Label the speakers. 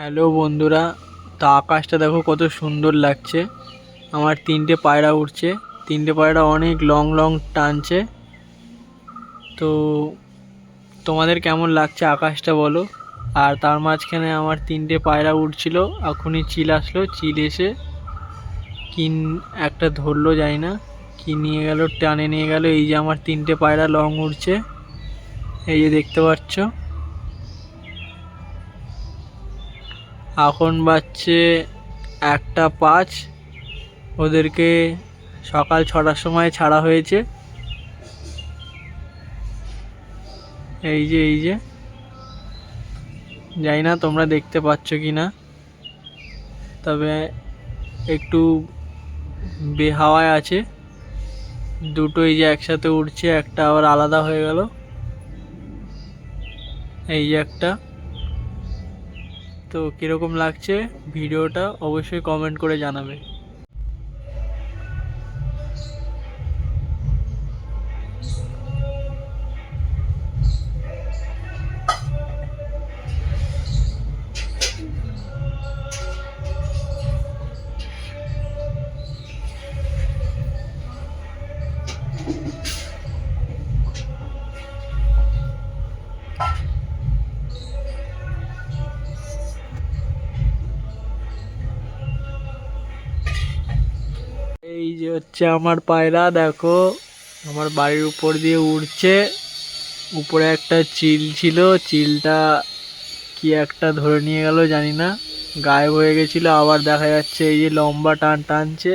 Speaker 1: Hello বন্ধুরা, তা আকাশটা দেখো কত সুন্দর লাগছে। আমার তিনটে পায়রা উড়ছে, তিনটে পায়রা অনেক লং লং টানছে। তো তোমাদের কেমন লাগছে আকাশটা বলো। আর তার মাঝখানে আমার তিনটে পায়রা উড়ছিল, এখনই চিল আসলো, চিল এসে কি একটা ধরলো জানি না, কি নিয়ে গেল, টানে নিয়ে গেল। এই যে আমার তিনটে পায়রা লং উড়ছে, এই যে দেখতে পাচ্ছ। এখন বাজছে 1টা 5। ওদেরকে সকাল 6টার সময় ছাড়া হয়েছে। এই যে জানি না তোমরা দেখতে পাচ্ছ কি না, তবে একটু বেহাওয়ায় আছে। দুটো এই যে একসাথে উড়ছে, একটা আবার আলাদা হয়ে গেল। এই যে একটা। তো কীরকম লাগছে ভিডিওটা অবশ্যই কমেন্ট করে জানাবে। এই যে হচ্ছে আমার পায়রা, দেখো আমার বাড়ির উপর দিয়ে উড়ছে। উপরে একটা চিল ছিল, চিলটা কি একটা ধরে নিয়ে গেল জানি না, গায়েব হয়ে গেছিল। আবার দেখা যাচ্ছে এই যে লম্বা টান টানছে।